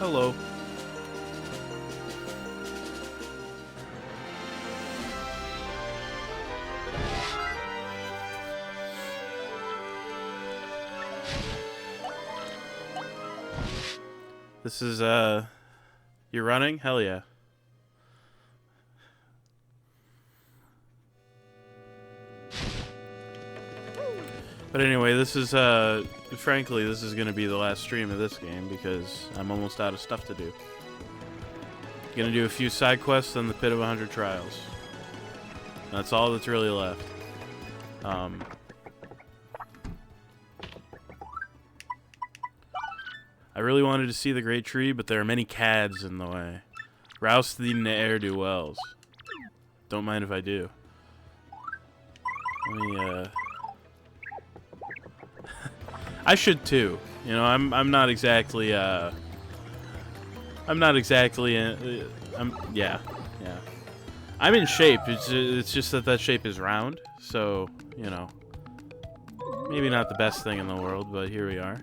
Hello. This is, you're running? Hell yeah. But anyway, this is, frankly, this is gonna be the last stream of this game because I'm almost out of stuff to do. Gonna do a few side quests and the Pit of 100 Trials. That's all that's really left. I really wanted to see the Great Tree, but there are many cads in the way. Rouse the ne'er-do-wells. Don't mind if I do. Let me, I should too. You know, I'm not exactly, yeah. I'm in shape. It's just that shape is round. So, you know, maybe not the best thing in the world, but here we are.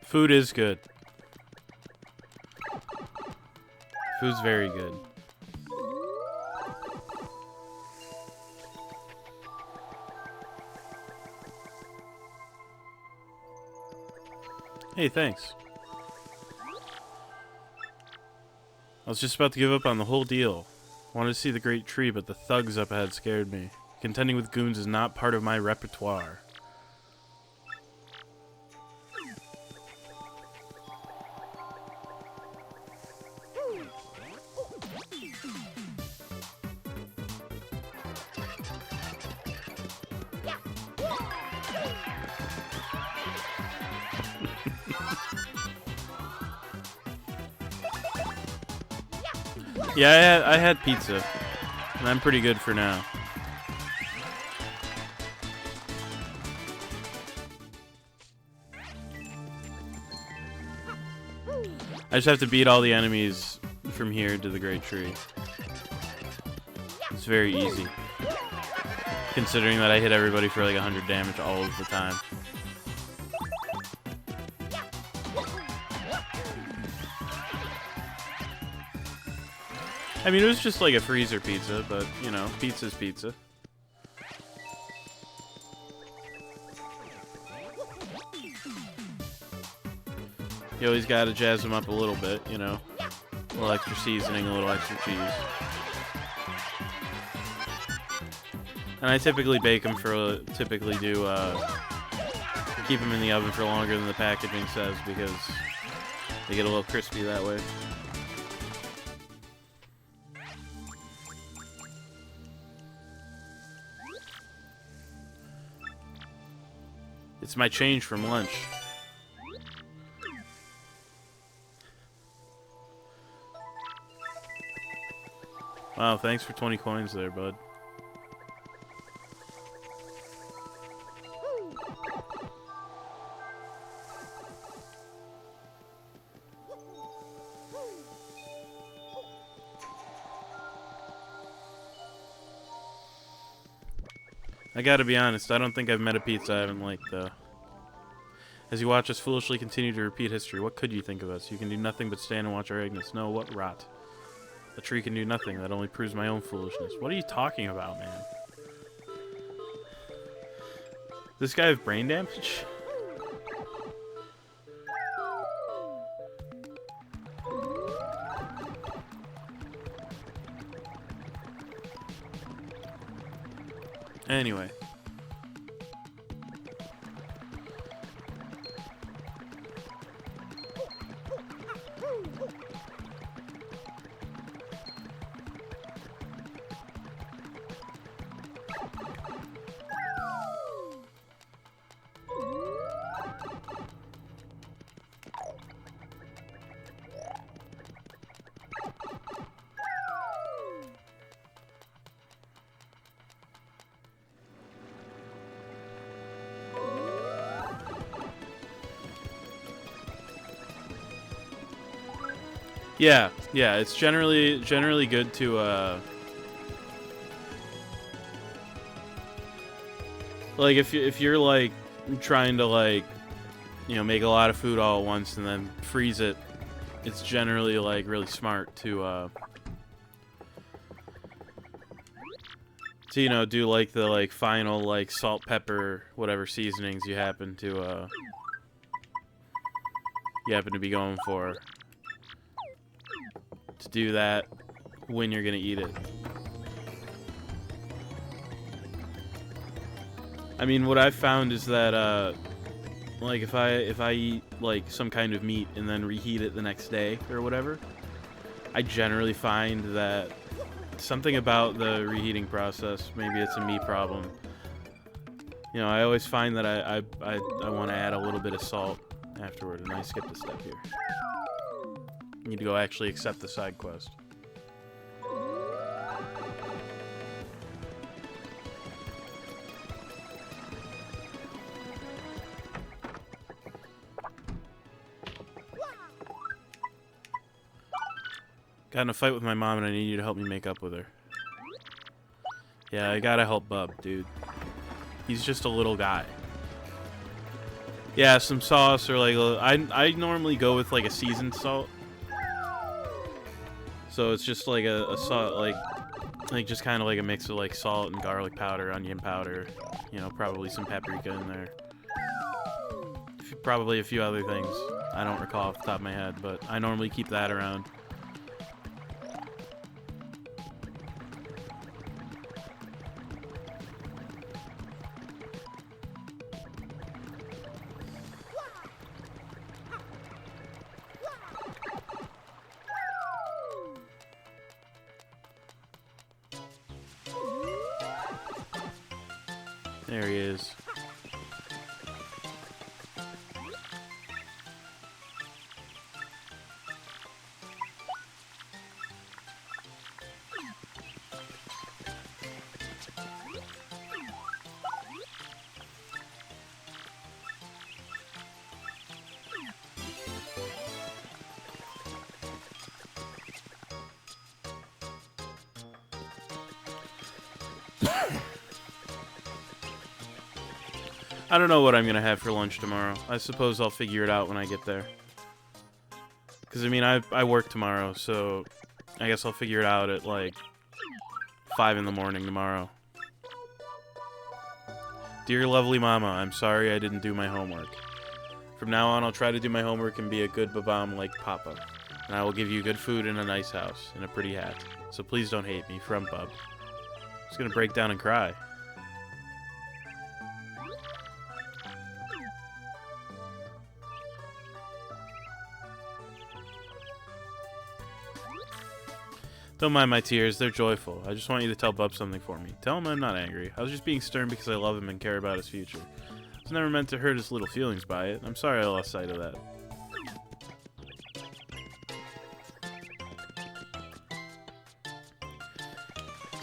Food is good. Food's very good. Hey, thanks. I was just about to give up on the whole deal. Wanted to see the Great Tree, but the thugs up ahead scared me. Contending with goons is not part of my repertoire. Yeah, I had pizza, and I'm pretty good for now. I just have to beat all the enemies from here to the Great Tree. It's very easy, considering that I hit everybody for like 100 damage all of the time. I mean, it was just like a freezer pizza, but, you know, pizza's pizza. You always gotta jazz them up a little bit, you know. A little extra seasoning, a little extra cheese. And I typically bake them for, typically do, keep them in the oven for longer than the packaging says because they get a little crispy that way. It's my change from lunch. Wow, thanks for 20 coins there, bud. I gotta be honest, I don't think I've met a pizza I haven't liked, though. As you watch us foolishly continue to repeat history, what could you think of us? You can do nothing but stand and watch our ignorance. No, what rot. A tree can do nothing. That only proves my own foolishness. What are you talking about, man? This guy have brain damage? Anyway. Yeah, it's generally good to like if you're like trying to like, you know, make a lot of food all at once and then freeze it, it's generally like really smart to you know, do like the like final like salt, pepper, whatever seasonings you happen to be going for. To do that when you're gonna eat it. I mean, what I've found is that like if I eat like some kind of meat and then reheat it the next day or whatever, I generally find that something about the reheating process, maybe it's a me problem. You know, I always find that I want to add a little bit of salt afterward, and I skipped a step here. Need to go actually accept the side quest. Got in a fight with my mom and I need you to help me make up with her. Yeah, I gotta help Bub, dude. He's just a little guy. Yeah, some sauce or like I normally go with like a seasoned salt. So it's just like a salt, like just kind of like a mix of like salt and garlic powder, onion powder, you know, probably some paprika in there. Probably a few other things. I don't recall off the top of my head, but I normally keep that around. There he is. I don't know what I'm gonna have for lunch tomorrow. I suppose I'll figure it out when I get there. Because, I mean, I work tomorrow, so I guess I'll figure it out at, like, 5 in the morning tomorrow. Dear lovely mama, I'm sorry I didn't do my homework. From now on, I'll try to do my homework and be a good babam like Papa. And I will give you good food and a nice house and a pretty hat. So please don't hate me, from Bub. I'm just gonna break down and cry. Don't mind my tears, they're joyful. I just want you to tell Bub something for me. Tell him I'm not angry. I was just being stern because I love him and care about his future. I was never meant to hurt his little feelings by it. I'm sorry I lost sight of that.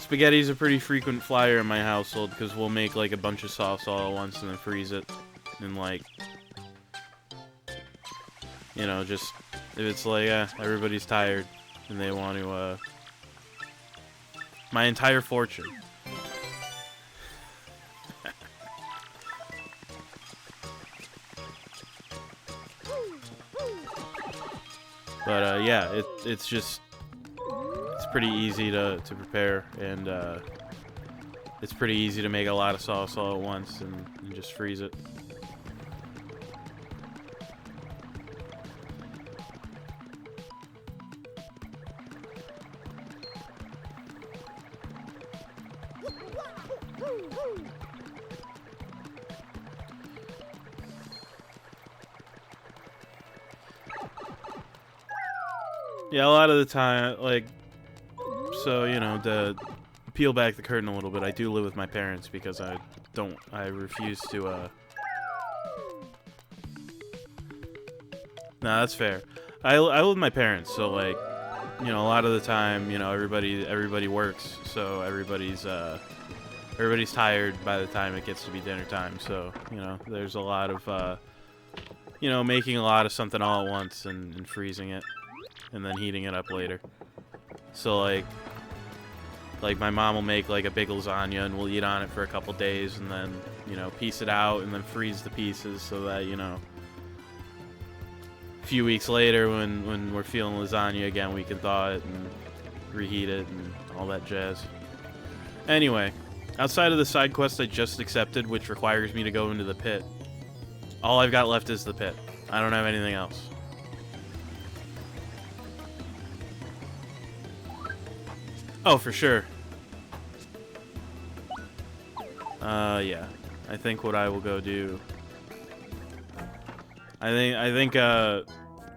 Spaghetti's a pretty frequent flyer in my household because we'll make like a bunch of sauce all at once and then freeze it. And like, you know, just if it's like, everybody's tired and they want to, my entire fortune. But yeah, it's just it's pretty easy to prepare, and it's pretty easy to make a lot of sauce all at once and just freeze it. Yeah, a lot of the time, like, so, you know, to peel back the curtain a little bit, I do live with my parents because I refuse to, No, that's fair. I live with my parents, so, like, you know, a lot of the time, you know, everybody works, so everybody's tired by the time it gets to be dinner time, so, you know, there's a lot of, you know, making a lot of something all at once and freezing it. And then heating it up later. So like my mom will make like a big lasagna and we'll eat on it for a couple days and then, you know, piece it out and then freeze the pieces so that, you know, a few weeks later when we're feeling lasagna again, we can thaw it and reheat it and all that jazz. Anyway, outside of the side quest I just accepted, which requires me to go into the pit, all I've got left is the pit. I don't have anything else. Oh, for sure. Yeah. I think what I will go do... I think, I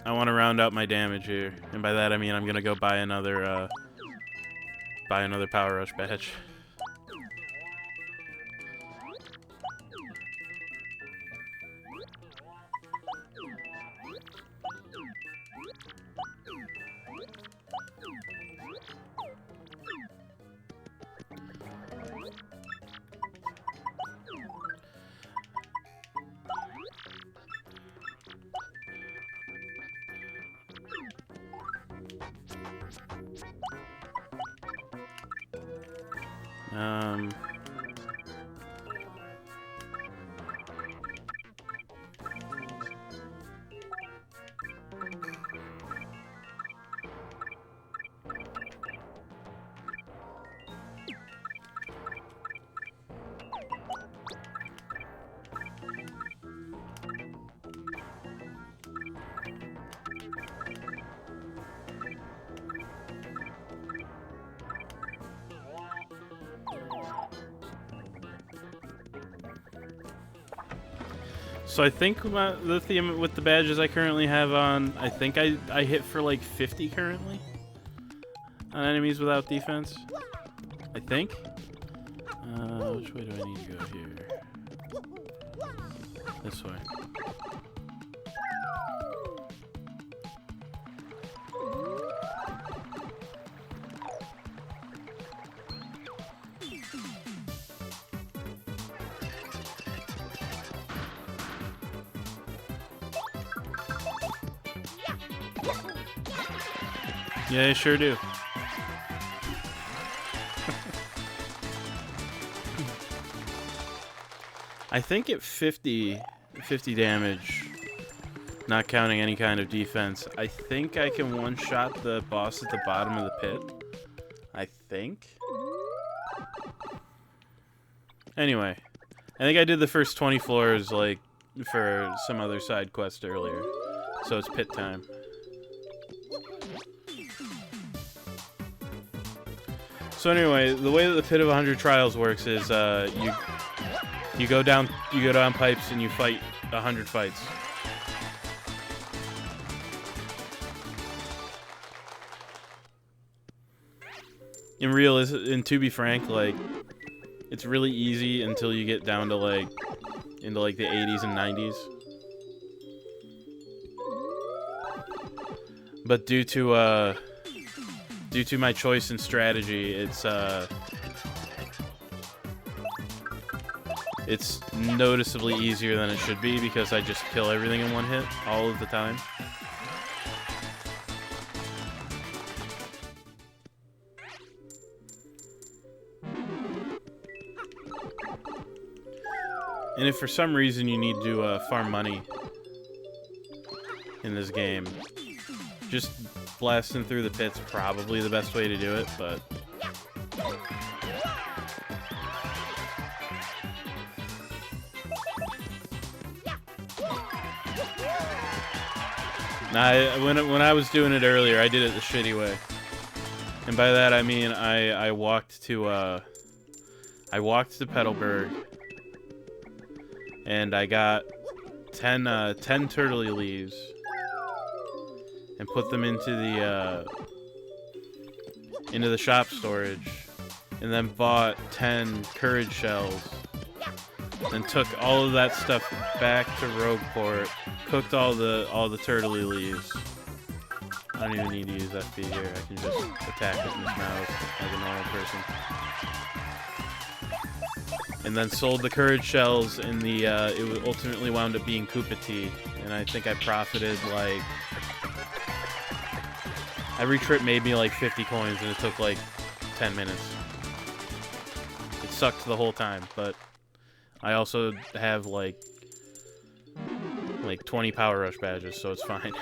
want to round out my damage here. And by that, I mean I'm gonna go buy another Power Rush badge. So I think the theme with the badges I currently have on, I think I hit for like 50 currently on enemies without defense. I think. Which way do I need to go here? This way. Yeah, I sure do. I think at 50 damage, not counting any kind of defense, I think I can one-shot the boss at the bottom of the pit. I think. Anyway, I think I did the first 20 floors, like, for some other side quest earlier. So it's pit time. So anyway, the way that the Pit of 100 Trials works is you go down pipes and you fight 100 fights. And to be frank, like, it's really easy until you get down to like into like the 80s and 90s. But due to my choice and strategy, it's noticeably easier than it should be because I just kill everything in one hit all of the time. And if for some reason you need to farm money in this game, Just blasting through the pit's probably the best way to do it, but... Nah, when I was doing it earlier, I did it the shitty way. And by that I mean I walked to Petalburg, and I got 10 turtley leaves and put them into the shop storage, and then bought 10 courage shells, then took all of that stuff back to Rogueport, cooked all the turtley leaves. I don't even need to use FB here. I can just attack with this mouse like a normal person. And then sold the courage shells, and it ultimately wound up being Koopa Tea, and I think I profited like... Every trip made me like 50 coins, and it took like 10 minutes. It sucked the whole time, but I also have like 20 Power Rush badges, so it's fine.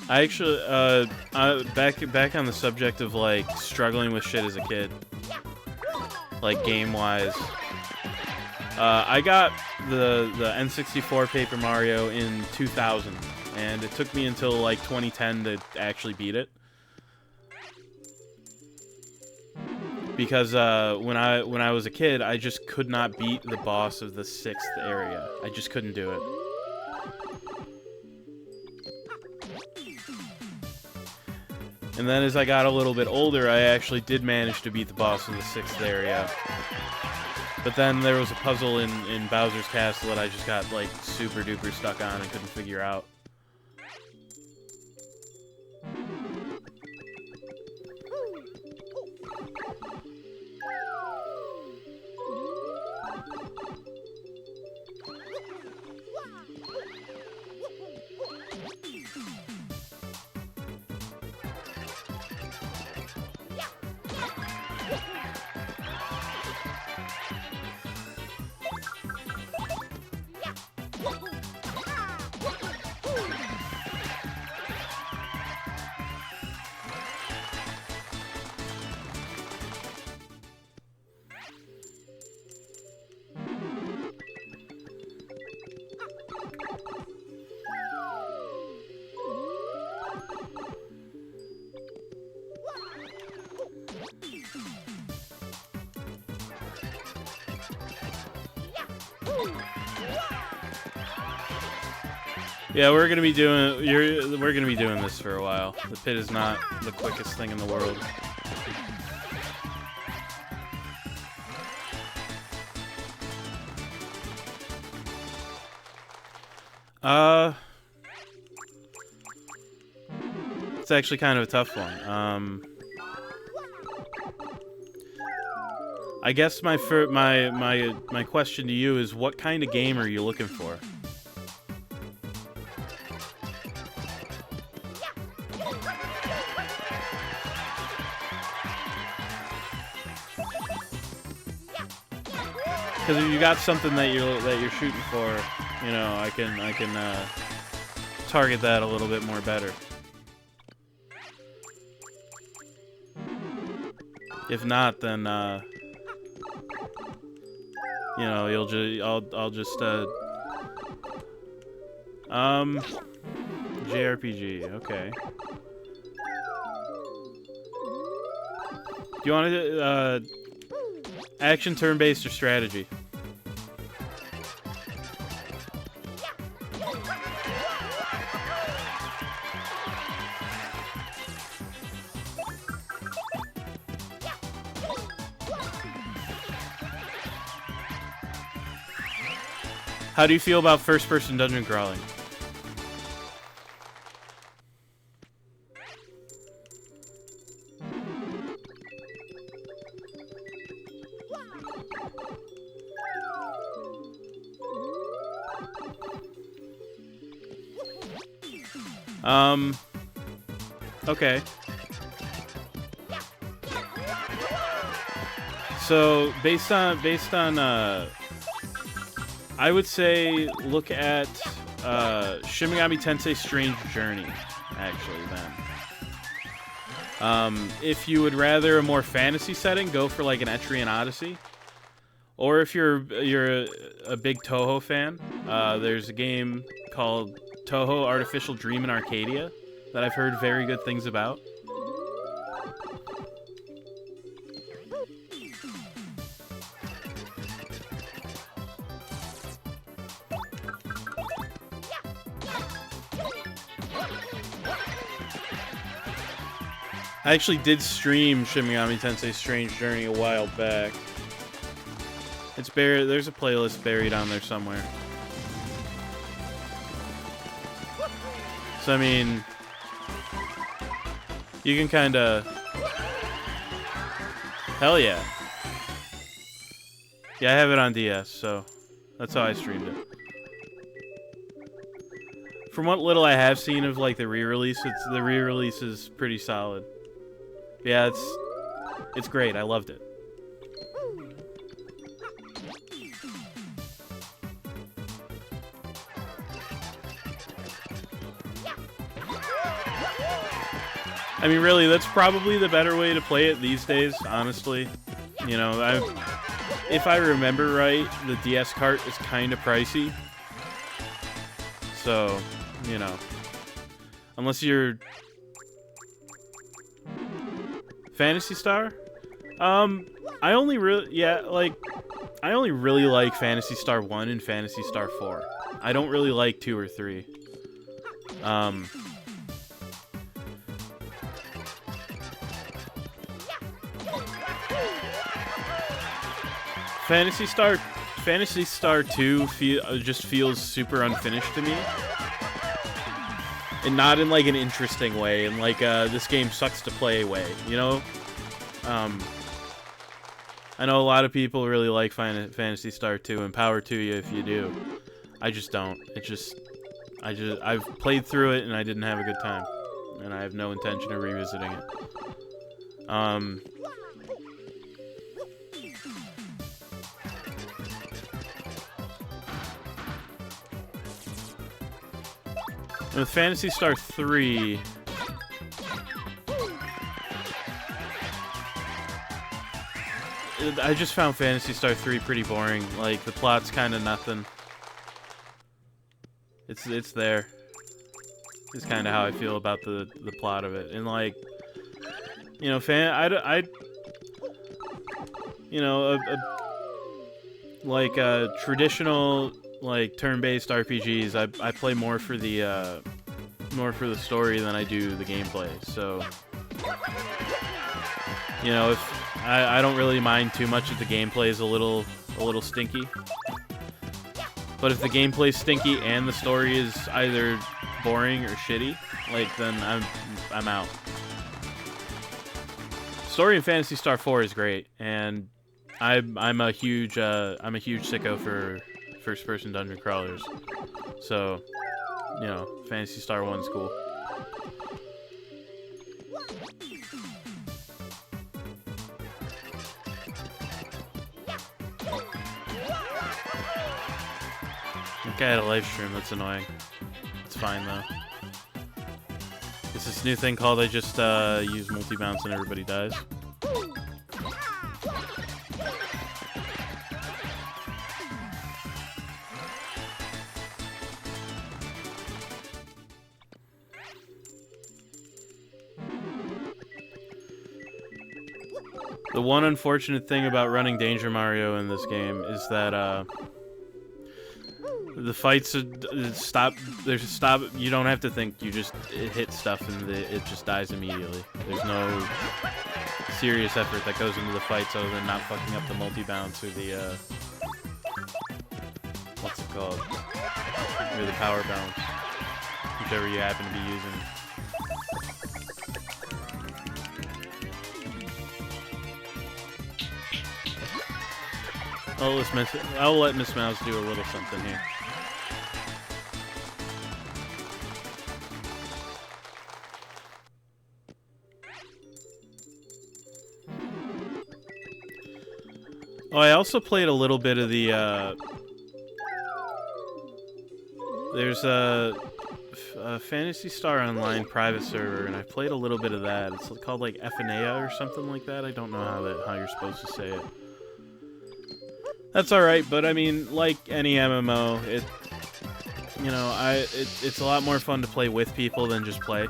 I actually, back on the subject of like struggling with shit as a kid, like game-wise. I got the N64 Paper Mario in 2000, and it took me until like 2010 to actually beat it. Because when I was a kid, I just could not beat the boss of the 6th area. I just couldn't do it. And then as I got a little bit older, I actually did manage to beat the boss of the 6th area. But then there was a puzzle in Bowser's Castle that I just got like super duper stuck on and couldn't figure out. Yeah, we're gonna be doing this for a while. The pit is not the quickest thing in the world. It's actually kind of a tough one. I guess my question to you is, what kind of game are you looking for? Because if you got something that you're shooting for, you know, I can target that a little bit more better. If not, then you know, I'll just JRPG, okay. Do you want to action, turn-based, or strategy? How do you feel about first-person dungeon crawling? Okay. So based on I would say look at Shin Megami Tensei Strange Journey, actually, then. If you would rather a more fantasy setting, go for like an Etrian Odyssey. Or if you're a big Toho fan, there's a game called Toho Artificial Dream in Arcadia that I've heard very good things about. I actually did stream Shin Megami Tensei Strange Journey a while back. It's buried. There's a playlist buried on there somewhere. So I mean, you can kind of. Hell yeah. Yeah, I have it on DS, so that's how I streamed it. From what little I have seen of like the re-release, the re-release is pretty solid. Yeah, it's great. I loved it. I mean, really, that's probably the better way to play it these days, honestly. You know, if I remember right, the DS cart is kind of pricey. So, you know, unless you're Phantasy Star, I only really like Phantasy Star 1 and Phantasy Star 4. I don't really like 2 or 3. Phantasy Star 2 just feels super unfinished to me. And not in like an interesting way, and like this game sucks to play way, you know? I know a lot of people really like Phantasy Star 2, and power to you if you do. I just don't. I've played through it and I didn't have a good time. And I have no intention of revisiting it. With Phantasy Star 3, I just found Phantasy Star 3 pretty boring. Like, the plot's kind of nothing. It's there. It's kind of how I feel about the plot of it. And, like, you know, traditional, like, turn-based RPGs, I play more for the story than I do the gameplay. So, you know, if I don't really mind too much if the gameplay is a little stinky. But if the gameplay's stinky and the story is either boring or shitty, like, then I'm out. Story in Phantasy Star 4 is great, and I'm a huge sicko for first-person dungeon crawlers. So, you know, Phantasy Star 1's cool. Okay, I had a live stream. That's annoying. It's fine though. It's this new thing called I just use multi-bounce and everybody dies. The one unfortunate thing about running Danger Mario in this game is that the fights stop. There's a stop. You don't have to think. You just hit stuff and it just dies immediately. There's no serious effort that goes into the fights other than not fucking up the multi-bounce or the what's it called? Or the power bounce, whichever you happen to be using. I'll let Miss Mouse do a little something here. Oh, I also played a little bit of the There's a Phantasy Star Online private server, and I played a little bit of that. It's called like Ephenea or something like that. I don't know how you're supposed to say it. That's all right, but I mean, like any MMO, it's a lot more fun to play with people than just play.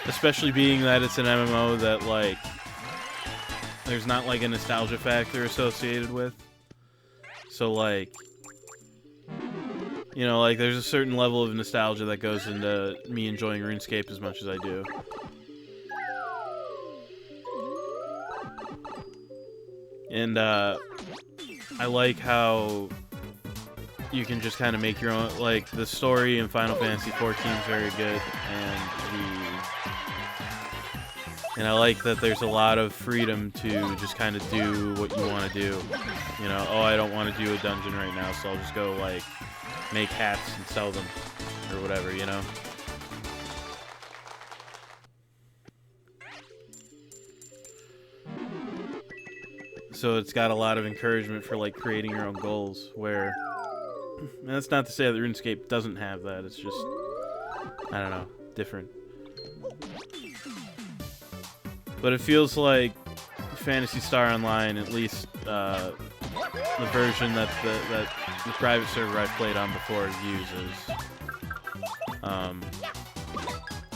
Especially being that it's an MMO that like there's not like a nostalgia factor associated with. So like, like there's a certain level of nostalgia that goes into me enjoying RuneScape as much as I do. And I like how you can just kind of make your own, like the story in Final Fantasy XIV is very good, and I like that there's a lot of freedom to just kind of do what you want to do. Oh, I don't want to do a dungeon right now, so I'll just go, like, make hats and sell them, or whatever, So it's got a lot of encouragement for, like, creating your own goals, where... And that's not to say that RuneScape doesn't have that, it's just... I don't know, different. But it feels like Phantasy Star Online, at least the version that the private server I've played on before uses,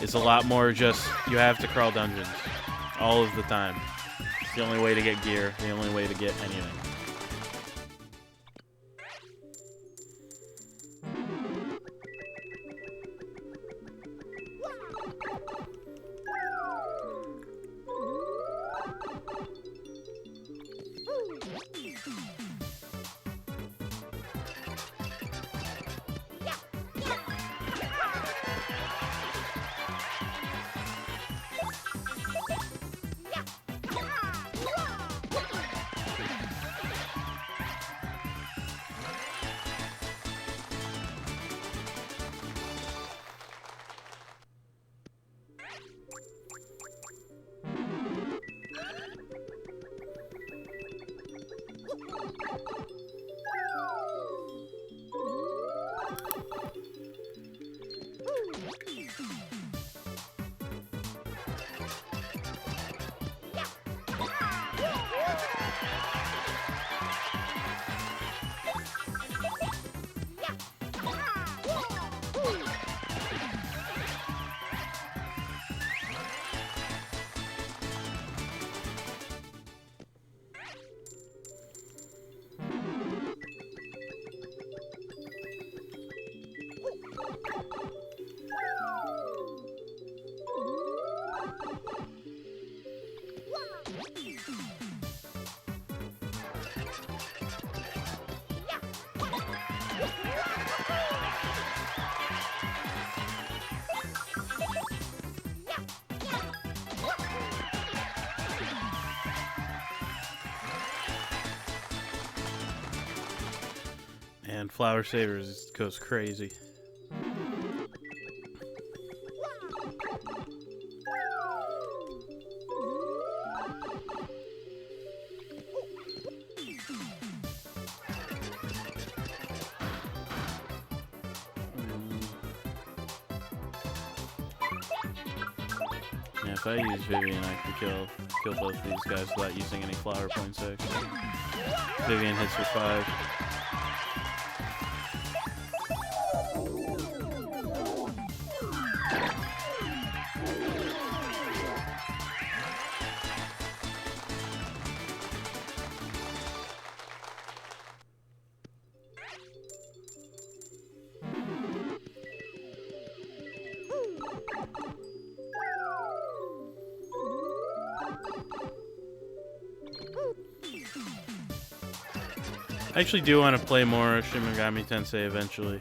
is a lot more just, you have to crawl dungeons all of the time. It's the only way to get gear, the only way to get anything. And Flower Savers goes crazy. Yeah, if I use Vivian, I can kill both these guys without using any flower points, actually. Vivian hits for 5. I actually do want to play more Shin Megami Tensei eventually.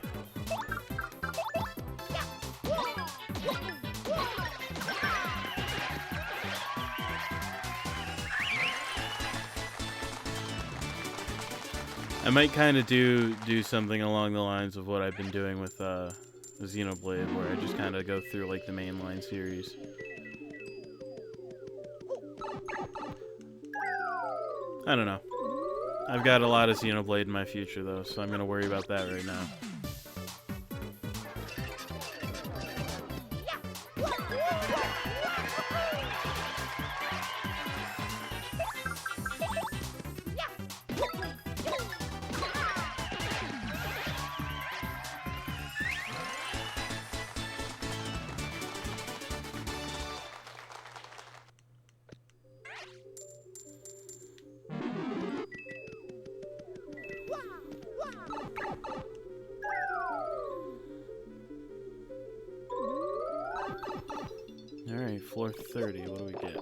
I might kind of do something along the lines of what I've been doing with Xenoblade, where I just kind of go through like the mainline series. I don't know. I've got a lot of Xenoblade in my future, though, so I'm going to worry about that right now. Alright, floor 30. What do we get?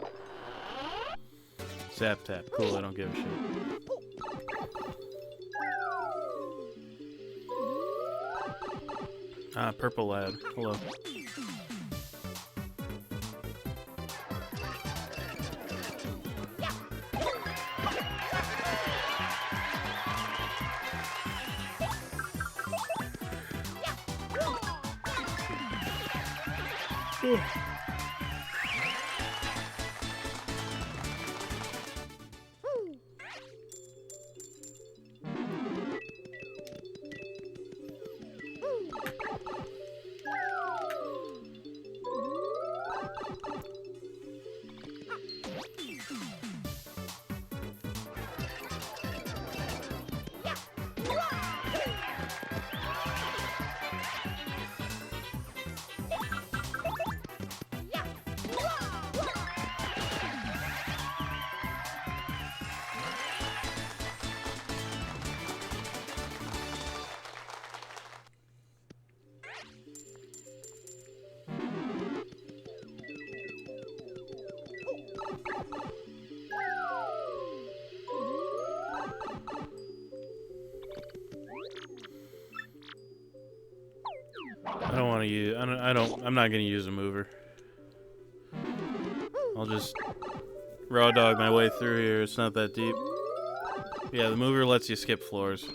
Zap tap. Cool, I don't give a shit. Ah, purple lad. Hello. I don't want to use. I'm not gonna use a mover. I'll just raw dog my way through here. It's not that deep. Yeah, the mover lets you skip floors.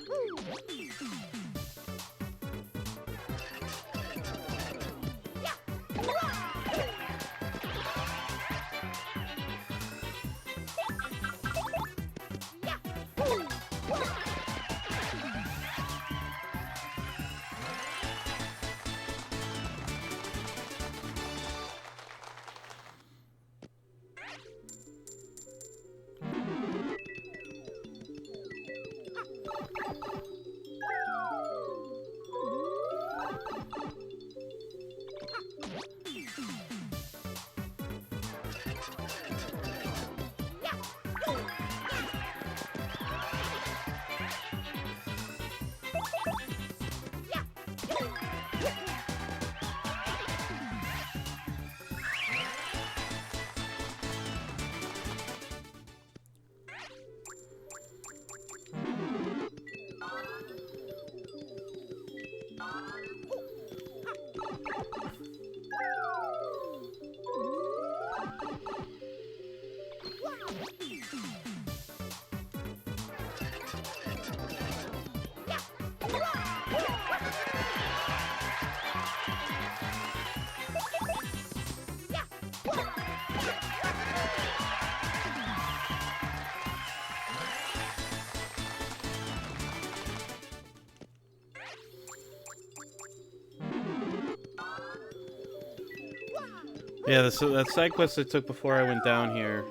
Yeah, that side quest I took before I went down here.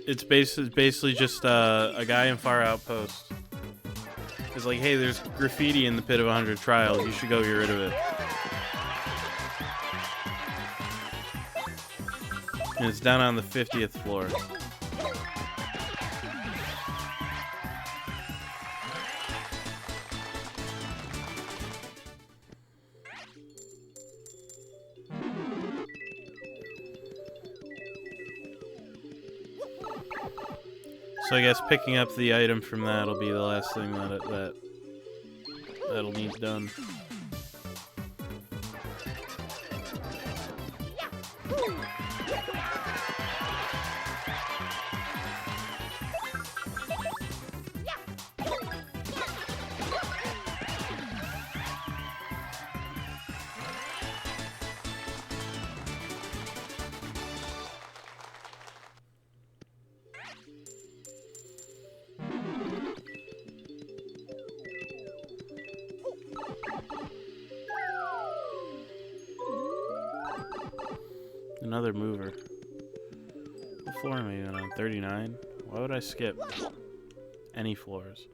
It's basically just a guy in Far Outpost. It's like, hey, there's graffiti in the Pit of 100 Trials. You should go get rid of it. And it's down on the 50th floor. So I guess picking up the item from that'll be the last thing that'll need done. Another mover. What floor am I even on? 39? Why would I skip any floors?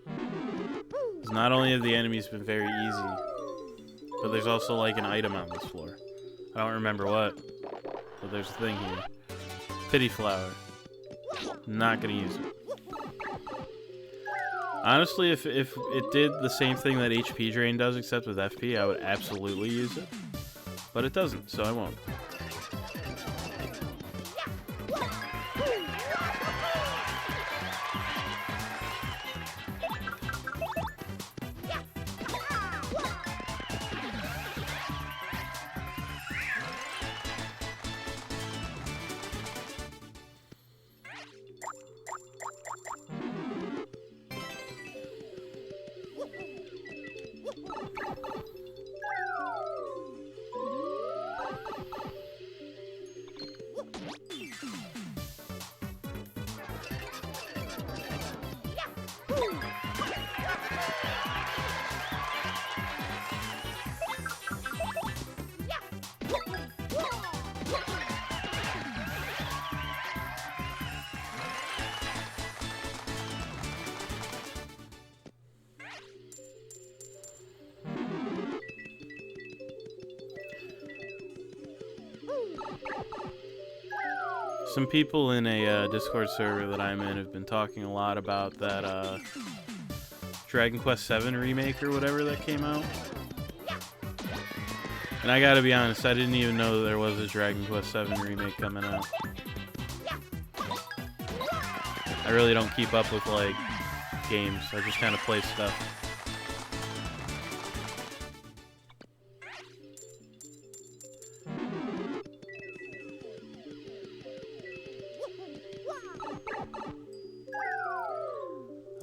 Because not only have the enemies been very easy, but there's also like an item on this floor. I don't remember what, but there's a thing here. Pity flower. Not gonna use it. Honestly, if it did the same thing that HP drain does except with FP, I would absolutely use it. But it doesn't, so I won't. Some people in a Discord server that I'm in have been talking a lot about that Dragon Quest VII remake or whatever that came out. And I gotta be honest, I didn't even know that there was a Dragon Quest VII remake coming out. I really don't keep up with, like, games. I just kind of play stuff.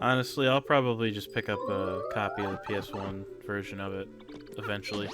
Honestly, I'll probably just pick up a copy of the PS1 version of it eventually.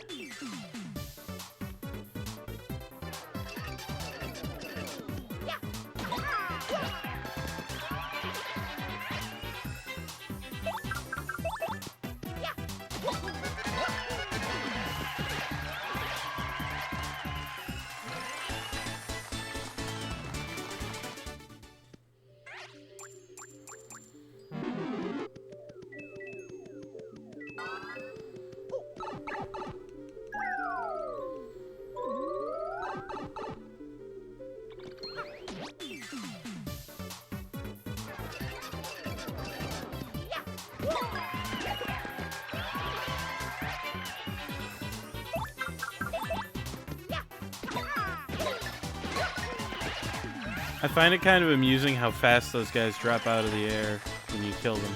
I find it kind of amusing how fast those guys drop out of the air when you kill them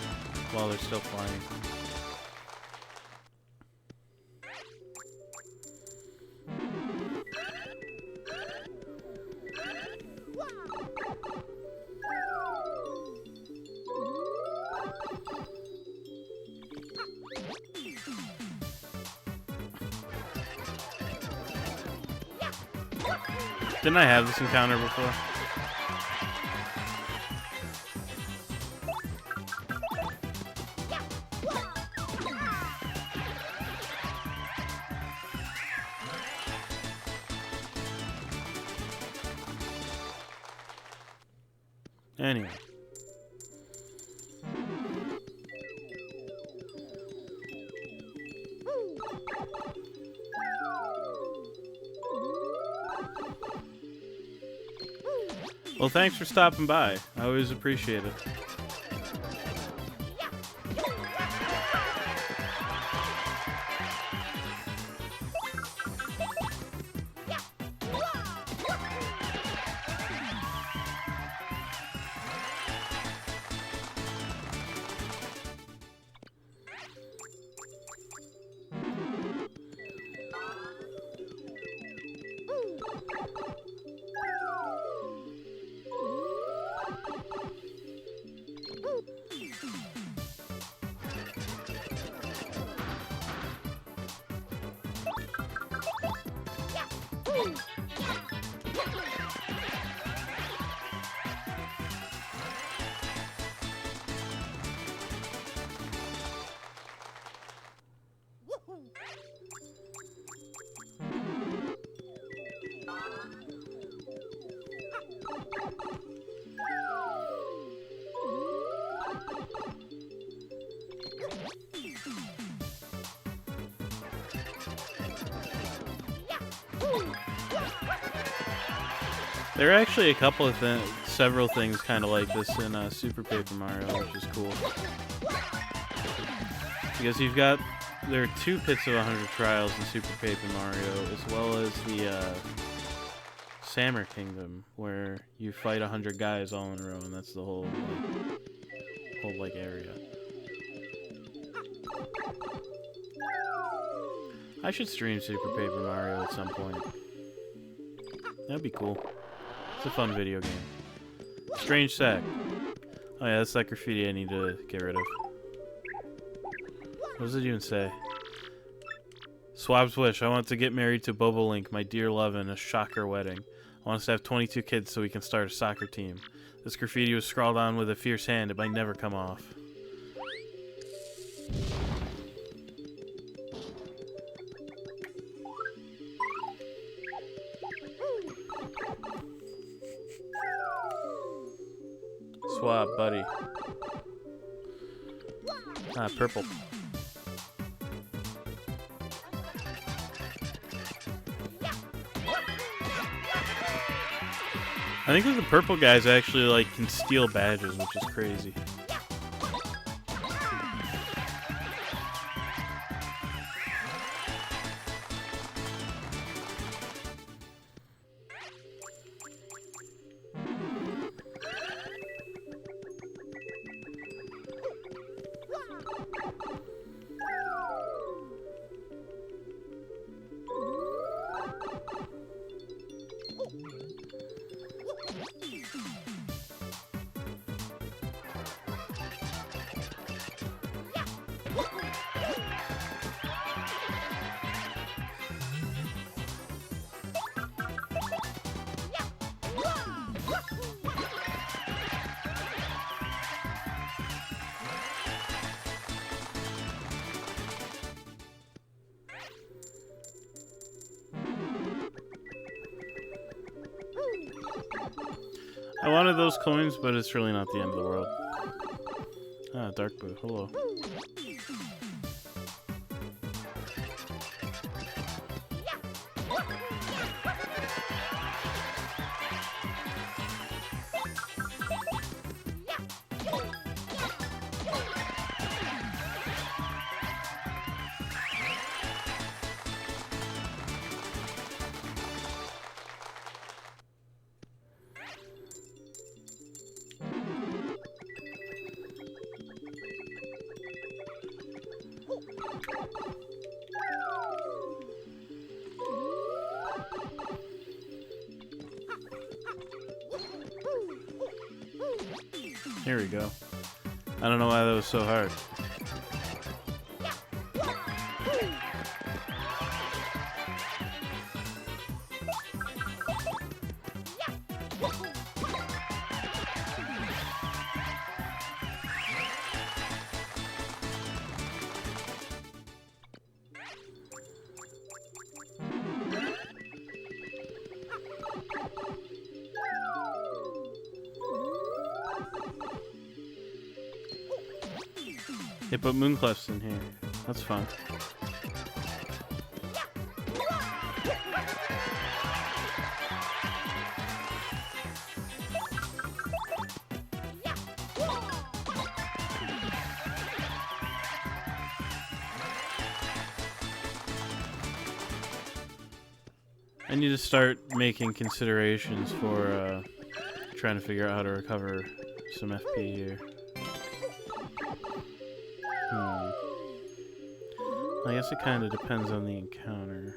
while they're still flying. Didn't I have this encounter before? Anyway. Well, thanks for stopping by. I always appreciate it. There are actually a couple of several things kind of like this in Super Paper Mario, which is cool. Because there are 2 pits of 100 trials in Super Paper Mario, as well as the Sammer Kingdom, where you fight 100 guys all in a row, and that's the whole area. I should stream Super Paper Mario at some point. That'd be cool. It's a fun video game. Strange sack. Oh yeah, that's that graffiti I need to get rid of. What does it even say? Swab's wish. I want to get married to Bobolink, my dear love, in a shocker wedding. I want us to have 22 kids so we can start a soccer team. This graffiti was scrawled on with a fierce hand. It might never come off. Swab, buddy. Ah, purple. I think that the purple guys actually like can steal badges, which is crazy. I wanted those coins, but it's really not the end of the world. Ah, Dark Boo, hello. Here we go. I don't know why that was so hard. They put Moonclefs in here. That's fun. I need to start making considerations for trying to figure out how to recover some FP here. I guess it kind of depends on the encounter.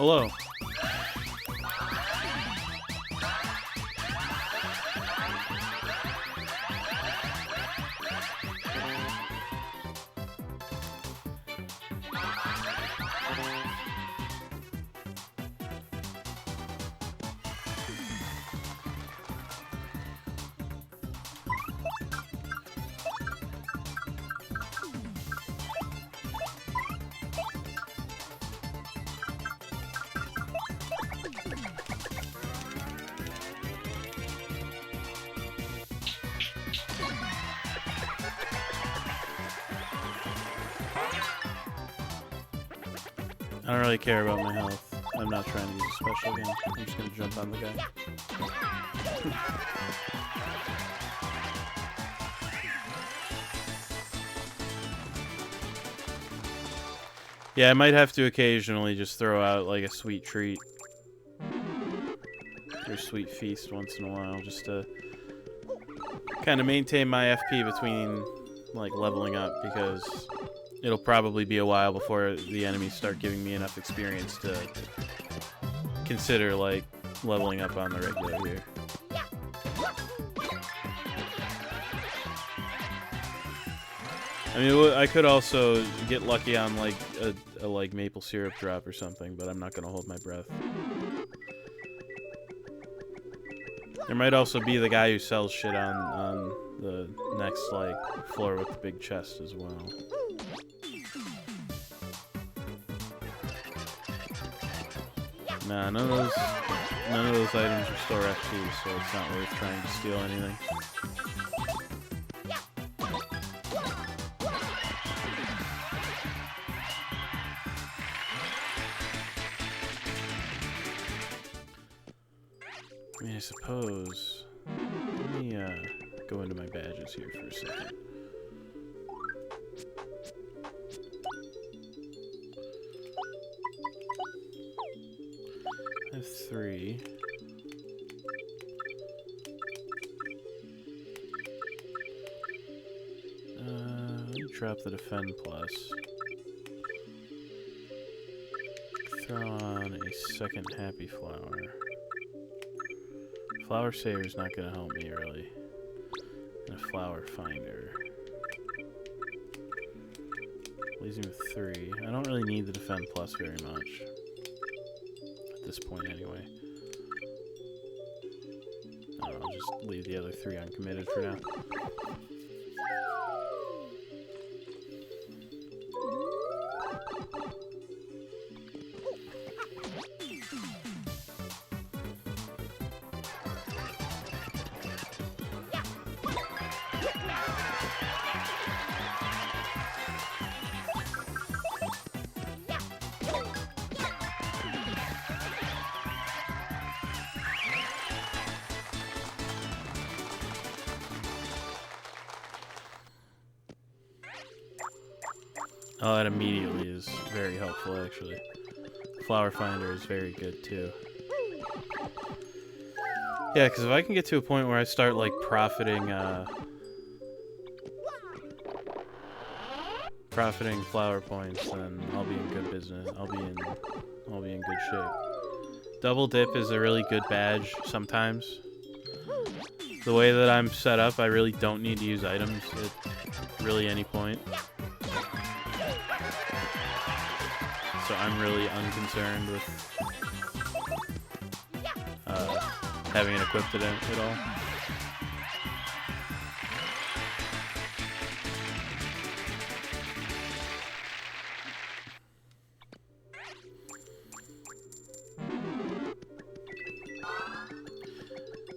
Hello. I don't really care about my health. I'm not trying to use a special again. I'm just gonna jump on the guy. Yeah, I might have to occasionally just throw out like a sweet treat. Or sweet feast once in a while, just to kind of maintain my FP between like leveling up, because it'll probably be a while before the enemies start giving me enough experience to consider like leveling up on the regular here. I mean, I could also get lucky on like a like maple syrup drop or something, but I'm not gonna hold my breath. There might also be the guy who sells shit on the next like floor with the big chest as well. Nah, none of those items restore FP, so it's not worth trying to steal anything. I mean, I suppose. Let me go into my badges here for a second. I have 3. Let me drop the defend plus. Throw on a second happy flower. Flower saver's not gonna help me really. And a flower finder. Leaves me with 3. I don't really need the defend plus very much. At this point anyway. I don't know, I'll just leave the other 3 uncommitted for now. Oh, that immediately is very helpful, actually. Flower finder is very good, too. Yeah, because if I can get to a point where I start, like, profiting flower points, then I'll be in good business. I'll be in good shape. Double dip is a really good badge sometimes. The way that I'm set up, I really don't need to use items at really any point. So I'm really unconcerned with having it equipped at all.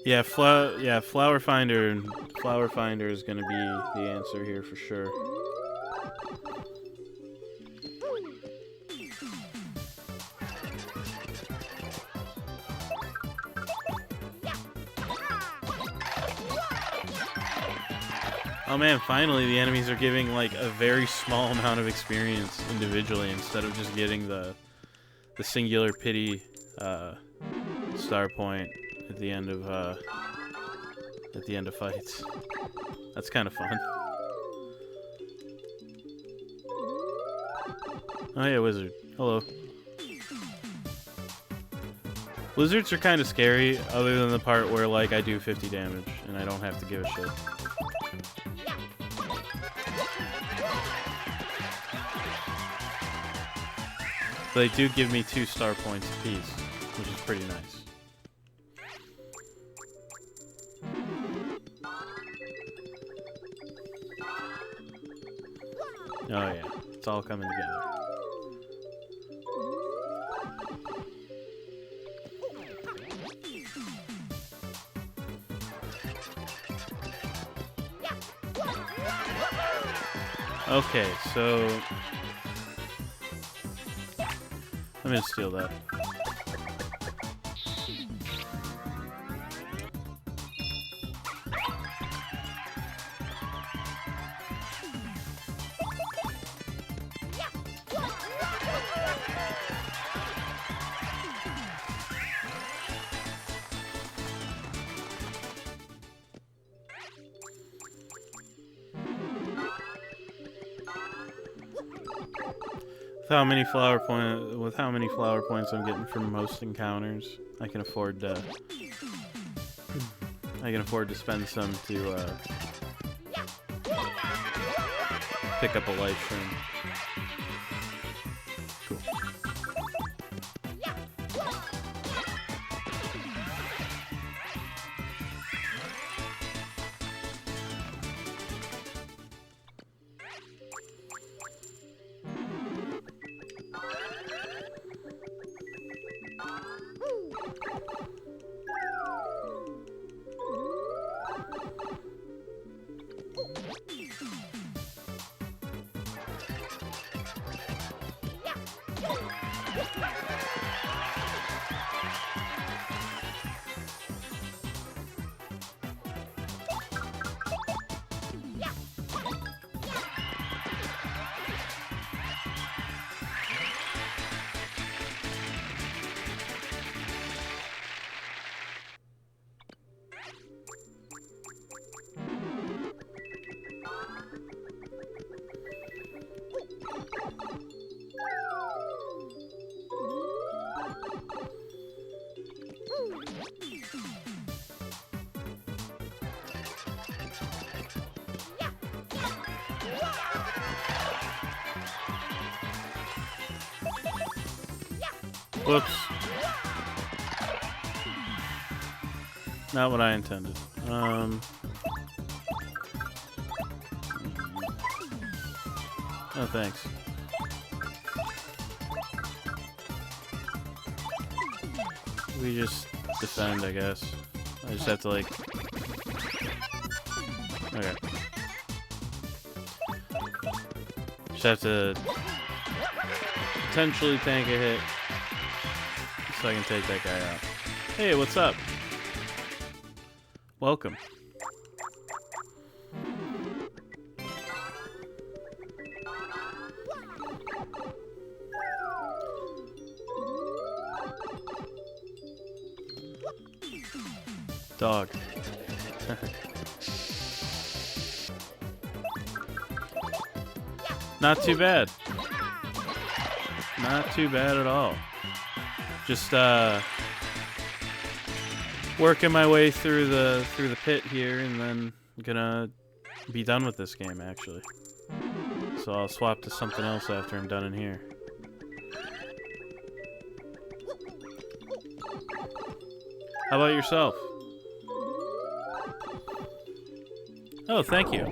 Yeah, flower finder is gonna be the answer here for sure. Oh man, finally the enemies are giving like a very small amount of experience individually instead of just getting the singular pity star point at the end of fights. That's kind of fun. Oh yeah, wizard. Hello. Lizards are kind of scary, other than the part where, like, I do 50 damage, and I don't have to give a shit. They do give me 2 star points apiece, which is pretty nice. Oh yeah, it's all coming together. Okay, so I'm gonna steal that. With how many flower points I'm getting from most encounters, I can afford to spend some to pick up a life stream. Cool. Whoops. Not what I intended. Oh, thanks. We just defend, I guess. I just have to, like... Okay. Just have to potentially tank a hit so I can take that guy out. Hey, what's up? Welcome. Dog. Not too bad. Not too bad at all. Just working my way through the pit here, and then gonna be done with this game actually. So I'll swap to something else after I'm done in here. How about yourself? Oh, thank you.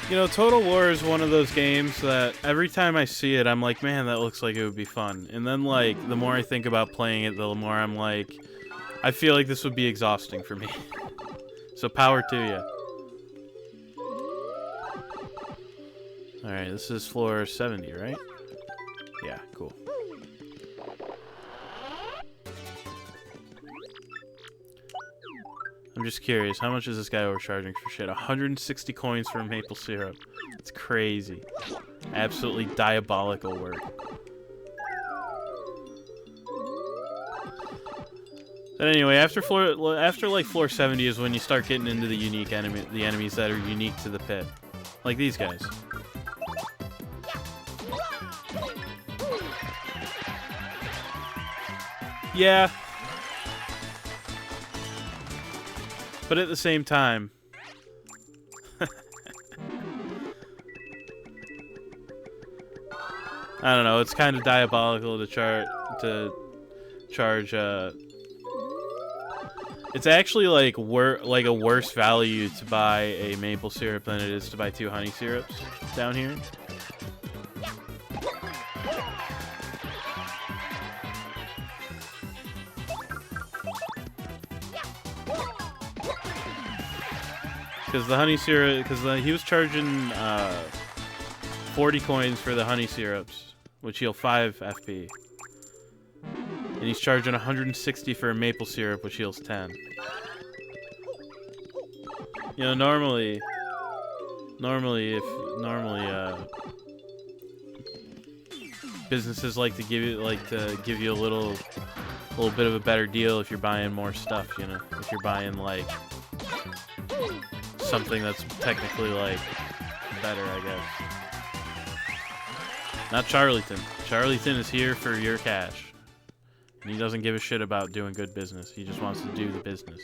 You know, Total War is one of those games that every time I see it, I'm like, man, that looks like it would be fun. And then, like, the more I think about playing it, the more I'm like, I feel like this would be exhausting for me. So power to you. Alright, this is floor 70, right? Yeah, cool. I'm just curious, how much is this guy overcharging for shit? 160 coins for maple syrup. It's crazy. Absolutely diabolical work. But anyway, after like floor 70 is when you start getting into the unique enemies that are unique to the pit. Like these guys. Yeah. But at the same time, I don't know, it's kind of diabolical to charge it's actually like a worse value to buy a maple syrup than it is to buy 2 honey syrups down here. Because the honey syrup, he was charging 40 coins for the honey syrups, which heal 5 FP. And he's charging 160 for a maple syrup, which heals 10. You know, normally, businesses like to give you a little bit of a better deal if you're buying more stuff. You know, if you're buying like something that's technically like better, I guess. Not Charlieton. Charlieton is here for your cash. And he doesn't give a shit about doing good business. He just wants to do the business.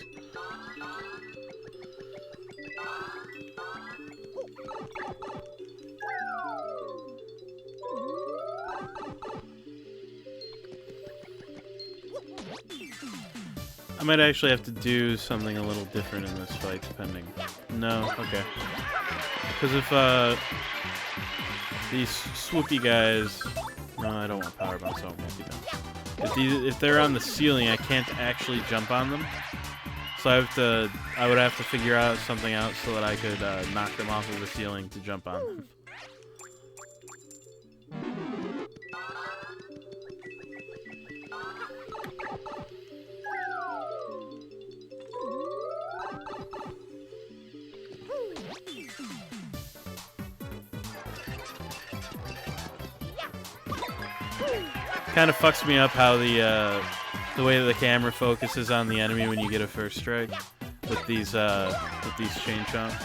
I might actually have to do something a little different in this fight, depending. No? Okay. Because if, these swoopy guys... No, I don't want power bounce, I don't want multi-bounce. If they're on the ceiling, I can't actually jump on them. So I would have to figure out something out so that I could knock them off of the ceiling to jump on them. Kind of fucks me up how the way that the camera focuses on the enemy when you get a first strike with these chain chomps,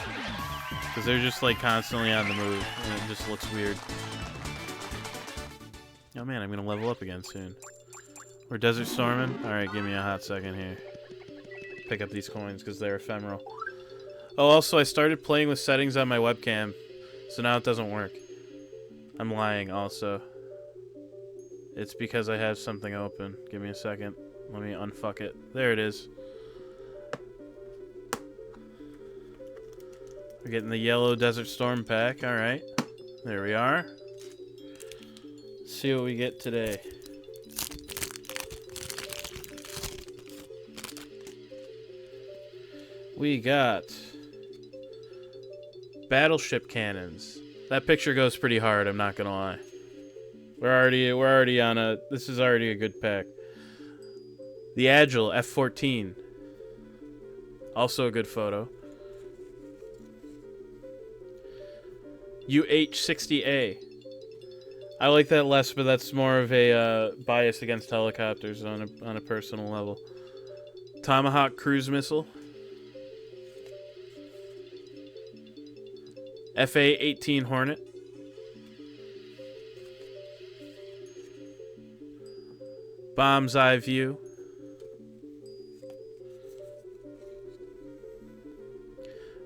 because they're just like constantly on the move and it just looks weird. Oh man, I'm gonna level up again soon. We're desert storming. All right, give me a hot second here. Pick up these coins because they're ephemeral. Oh, also I started playing with settings on my webcam, so now it doesn't work. I'm lying also. It's because I have something open. Give me a second. Let me unfuck it. There it is. We're getting the yellow Desert Storm pack. Alright. There we are. Let's see what we get today. We got battleship cannons. That picture goes pretty hard, I'm not gonna lie. We're already on a... This is already a good pack. The Agile F-14. Also a good photo. UH-60A. I like that less, but that's more of a bias against helicopters on a personal level. Tomahawk cruise missile. FA-18 Hornet. Bomb's Eye View.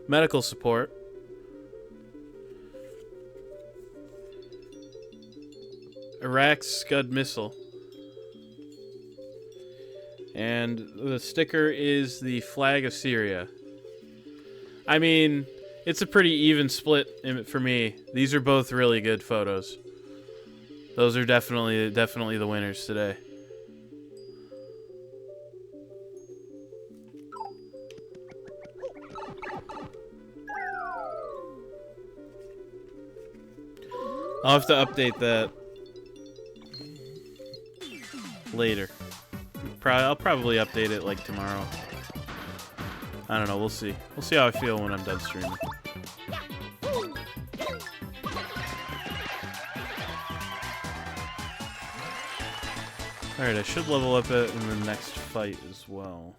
Medical support. Iraq Scud missile. And the sticker is the flag of Syria. I mean, it's a pretty even split for me. These are both really good photos. Those are definitely the winners today. I'll have to update that later. I'll probably update it like tomorrow. I don't know. We'll see. We'll see how I feel when I'm done streaming. Alright, I should level up it in the next fight as well.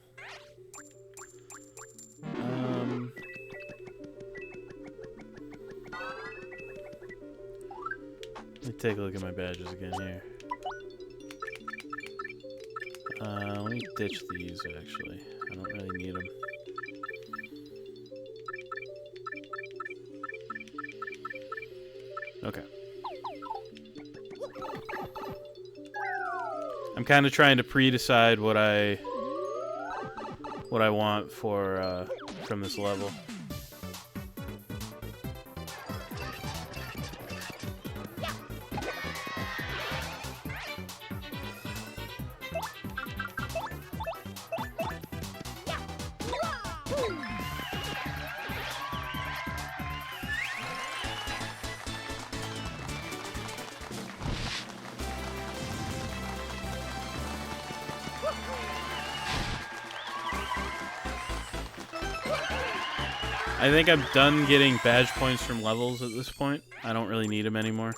Let me take a look at my badges again here. Let me ditch these, actually. I don't really need them. Okay. I'm kind of trying to pre-decide what I want for from this level. I think I'm done getting badge points from levels at this point. I don't really need them anymore.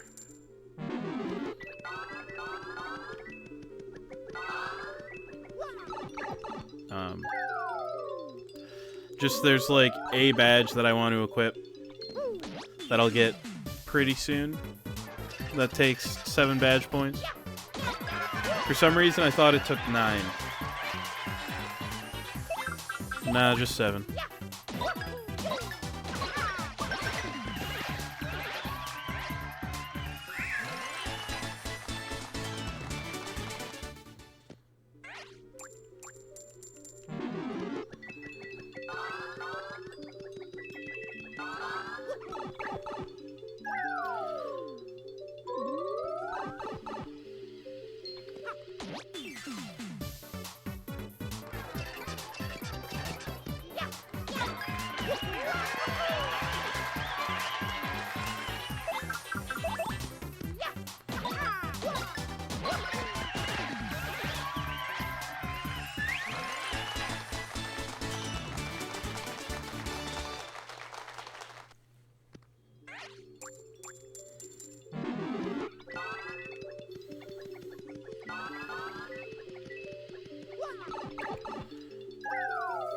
Just there's like a badge that I want to equip that I'll get pretty soon. That takes 7 badge points. For some reason I thought it took 9. Nah, just 7.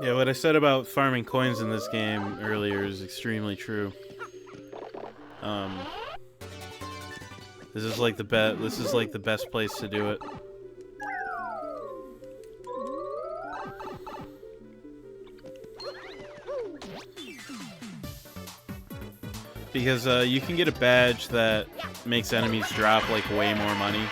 Yeah, what I said about farming coins in this game earlier is extremely true. This is like the best place to do it. Because you can get a badge that makes enemies drop like way more money.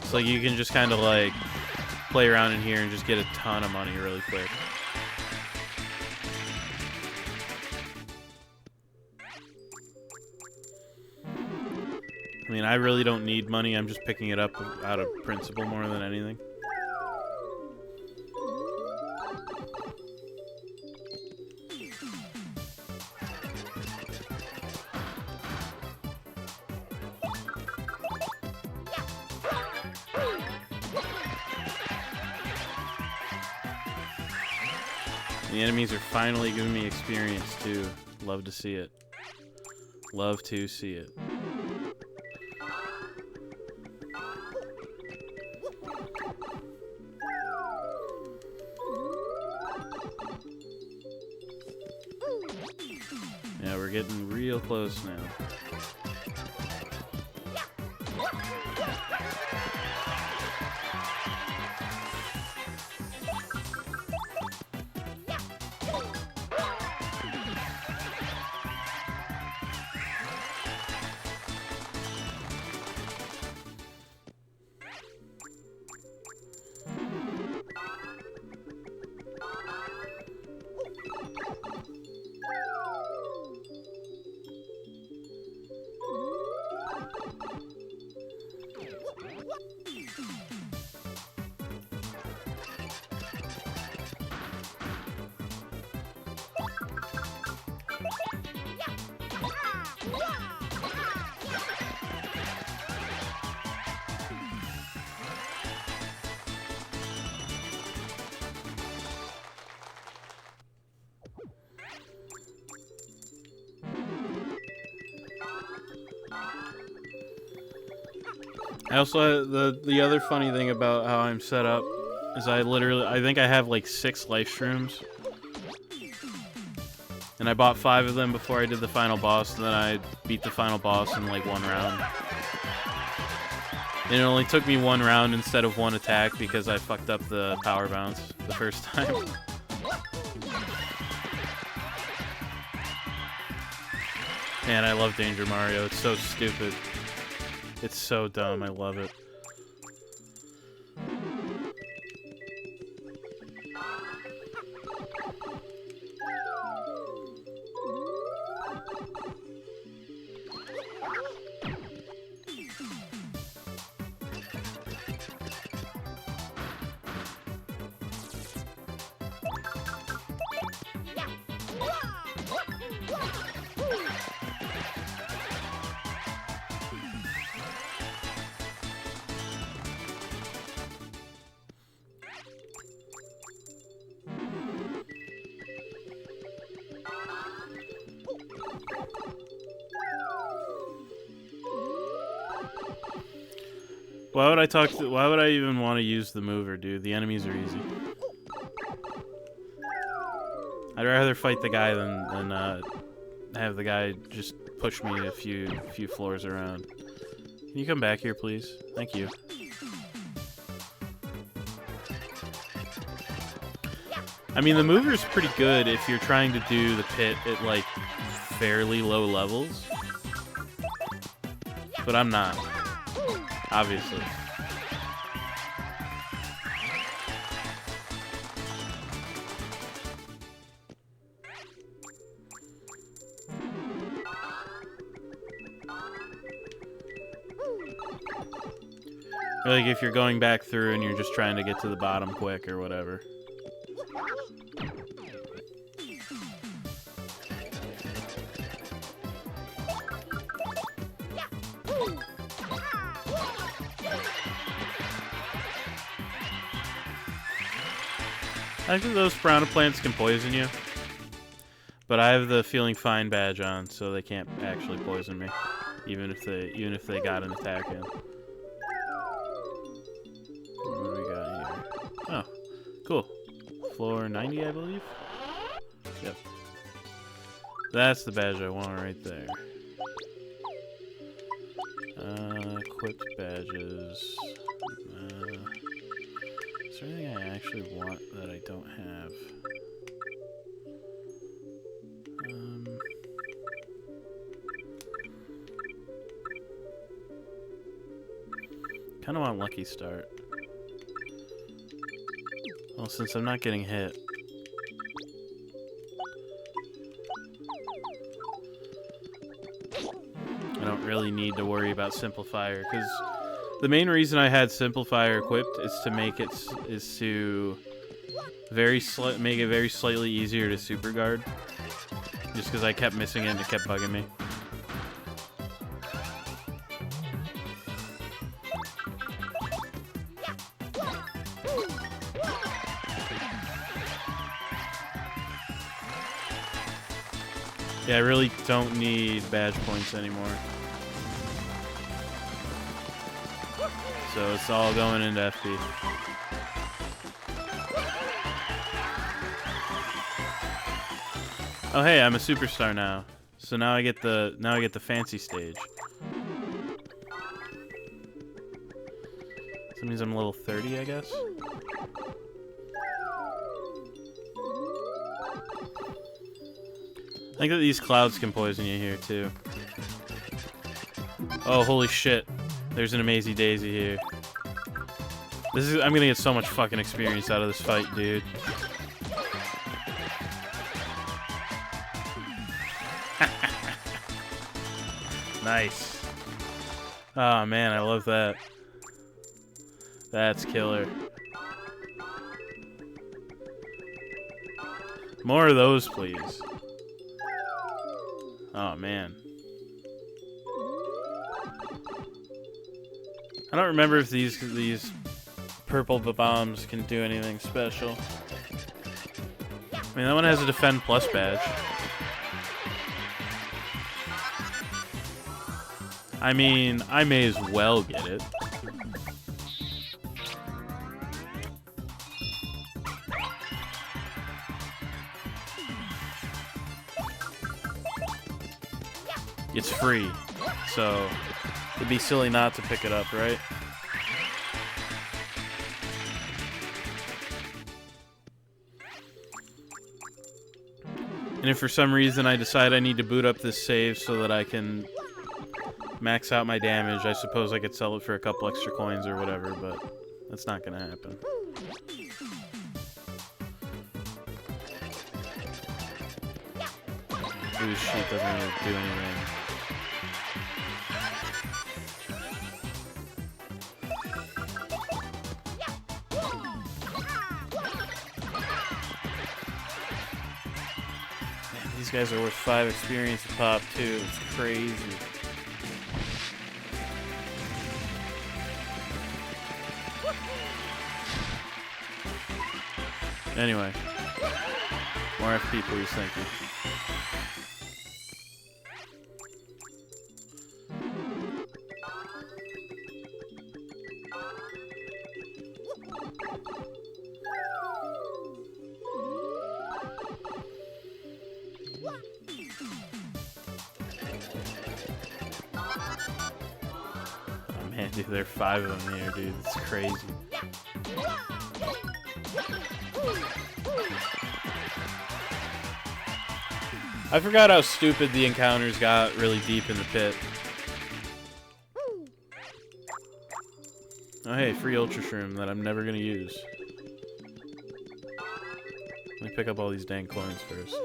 So you can just kind of like play around in here and just get a ton of money really quick. I mean, I really don't need money. I'm just picking it up out of principle more than anything. The enemies are finally giving me experience too. Love to see it. Love to see it. Yeah, we're getting real close now. I also the other funny thing about how I'm set up is I think I have like 6 life streams. And I bought 5 of them before I did the final boss, and then I beat the final boss in like 1 round. And it only took me 1 round instead of 1 attack because I fucked up the power bounce the first time. Man, I love Danger Mario. It's so stupid. It's so dumb. I love it. Why would I even want to use the mover, dude? The enemies are easy. I'd rather fight the guy than have the guy just push me a few floors around. Can you come back here, please? Thank you. I mean, the mover's pretty good if you're trying to do the pit at, like, fairly low levels. But I'm not. Obviously. Or like if you're going back through and you're just trying to get to the bottom quick or whatever. Actually, those piranha plants can poison you. But I have the Feeling Fine badge on, so they can't actually poison me. Even if they got an attack in. What do we got here? Oh, cool. Floor 90, I believe? Yep. That's the badge I want right there. Equipped badges. Is there anything I actually want that I don't have? Kind of want Lucky Start. Well, since I'm not getting hit. I don't really need to worry about Simplifier, because the main reason I had Simplifier equipped is to make it make it very slightly easier to super guard. Just because I kept missing it and it kept bugging me. Yeah, I really don't need badge points anymore. So it's all going into FP. Oh hey, I'm a superstar now. So now I get the fancy stage. So that means I'm level 30, I guess. I think that these clouds can poison you here too. Oh holy shit. There's an Amazing Daisy here. I'm gonna get so much fucking experience out of this fight, dude. Nice. Oh man, I love that. That's killer. More of those, please. Oh man. I don't remember if these purple bombs can do anything special. I mean, that one has a Defend Plus badge. I mean, I may as well get it. it's free. So it'd be silly not to pick it up, right? And if for some reason I decide I need to boot up this save so that I can max out my damage, I suppose I could sell it for a couple extra coins or whatever, but that's not gonna happen. Ooh, shit, doesn't really do anything. Man, these guys are worth 5 experience a pop, too. It's crazy. Anyway, more FP, please, thank you. Oh man, dude, there are 5 of them here, dude. It's crazy. I forgot how stupid the encounters got really deep in the pit. Oh hey, free Ultra Shroom that I'm never gonna use. Let me pick up all these dang coins first.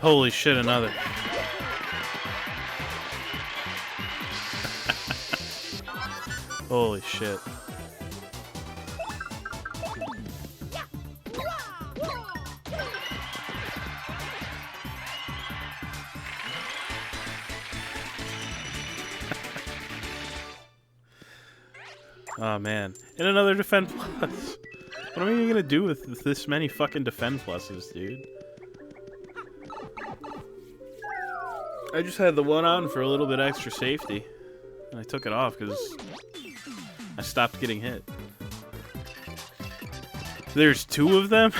Holy shit, another. Holy shit. Oh man. And another Defend Plus. What am I even gonna do with this many fucking Defend Pluses, dude? I just had the one on for a little bit extra safety. And I took it off because I stopped getting hit. There's 2 of them?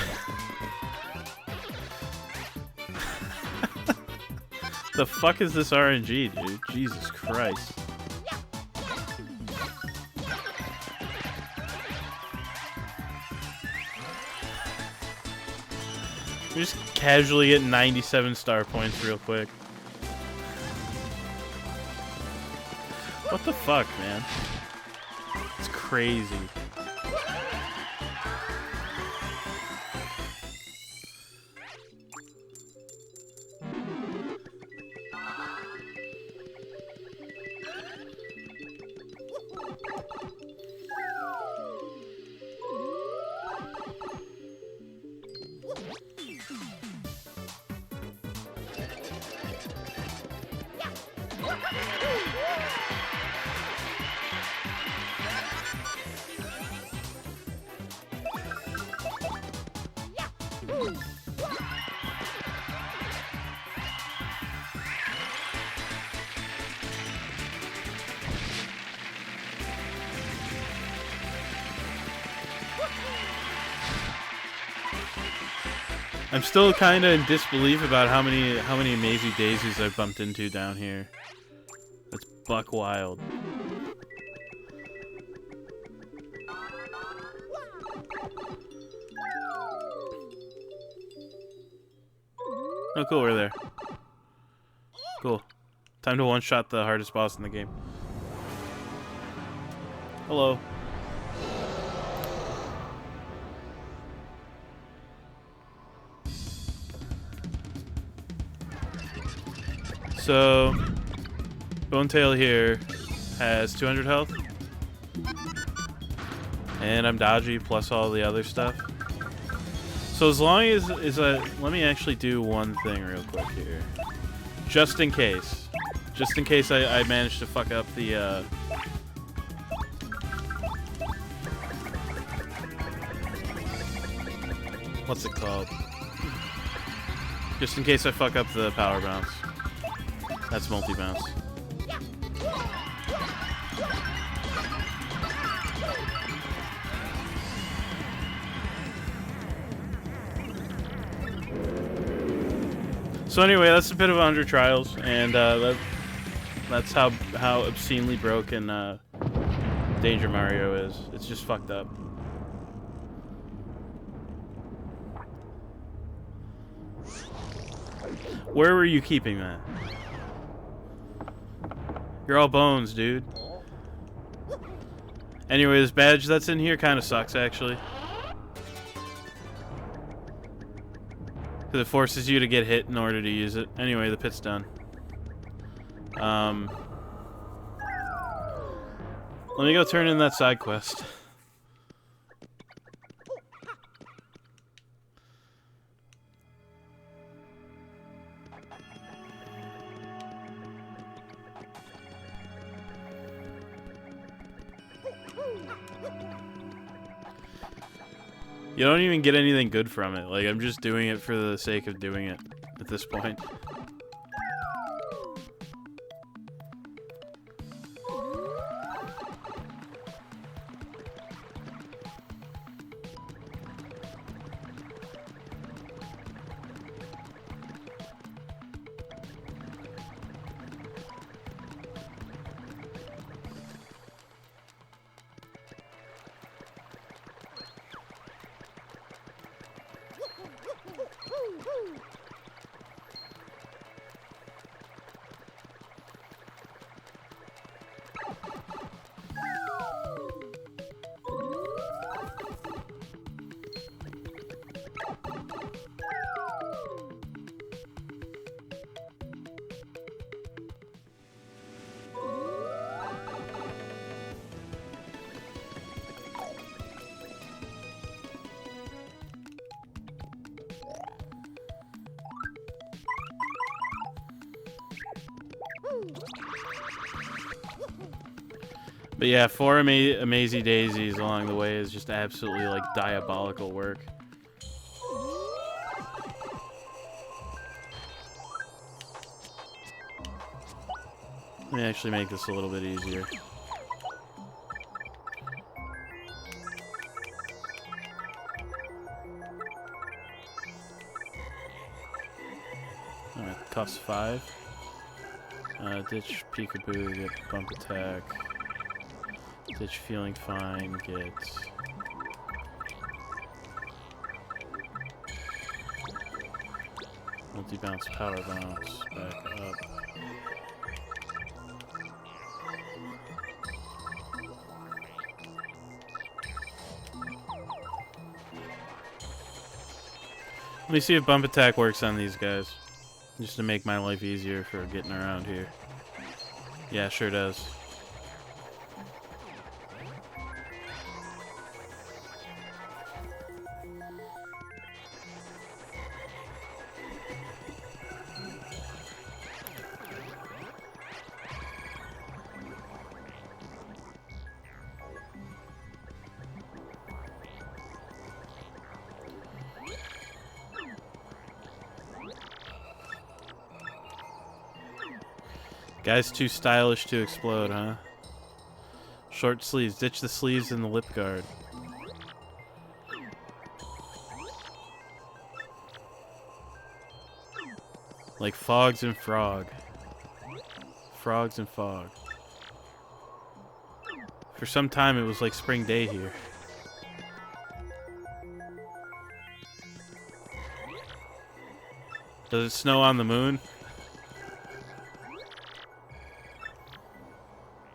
The fuck is this RNG, dude? Jesus Christ. We just casually get 97 star points real quick. What the fuck, man? It's crazy. I'm still kind of in disbelief about how many amazing daisies I've bumped into down here. That's buck wild. Oh cool, we're there. Cool. Time to one-shot the hardest boss in the game. Hello. So, Bonetail here has 200 health. And I'm dodgy plus all the other stuff. So as long as let me actually do one thing real quick here. Just in case. Just in case I manage to fuck up the what's it called? Just in case I fuck up the power bounce. That's multi-bounce. So anyway, that's a bit of 100 trials, and that's how obscenely broken Danger Mario is. It's just fucked up. Where were you keeping that? You're all bones, dude. Anyway, this badge that's in here kind of sucks, actually. Because it forces you to get hit in order to use it. Anyway, the pit's done. Let me go turn in that side quest. You don't even get anything good from it. Like, I'm just doing it for the sake of doing it at this point. But yeah, 4 Amazy Daisies along the way is just absolutely, like, diabolical work. Let me actually make this a little bit easier. Alright, costs 5. Ditch Peekaboo, get Bump Attack. Ditch Feeling Fine, get... Multi-bounce, Power Bounce, back up. Let me see if Bump Attack works on these guys. Just to make my life easier for getting around here. Yeah, sure does. Guy's too stylish to explode, huh? Short sleeves. Ditch the sleeves and the lip guard. Like Fogs and Frog. Frogs and Fog. For some time it was like spring day here. Does it snow on the moon?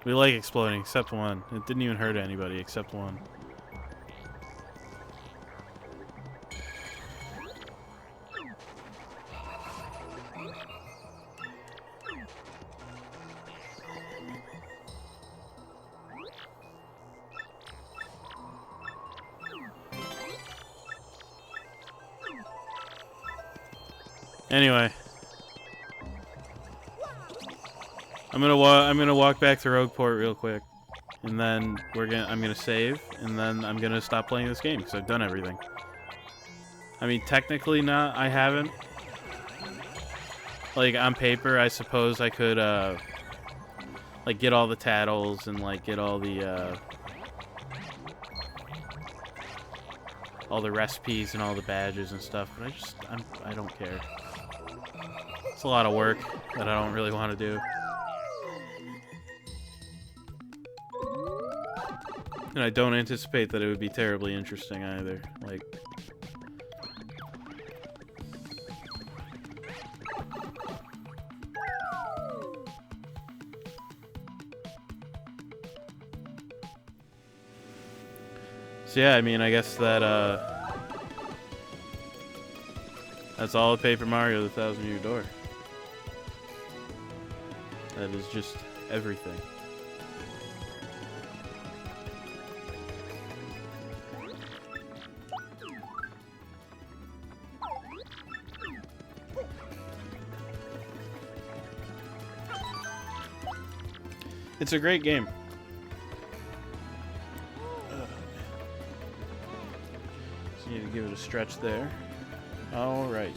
We like exploding, except one. It didn't even hurt anybody, except one. Anyway, I'm gonna walk back to Rogueport real quick, and then I'm gonna save, and then I'm gonna stop playing this game because I've done everything. I mean, technically not. I haven't. Like, on paper, I suppose I could like get all the tattles and like get all the recipes and all the badges and stuff, but I don't care. It's a lot of work that I don't really want to do. And I don't anticipate that it would be terribly interesting either. Like, so yeah, I mean, I guess that that's all of Paper Mario: The Thousand Year Door. That is just everything. It's a great game. Just need to give it a stretch there. All right.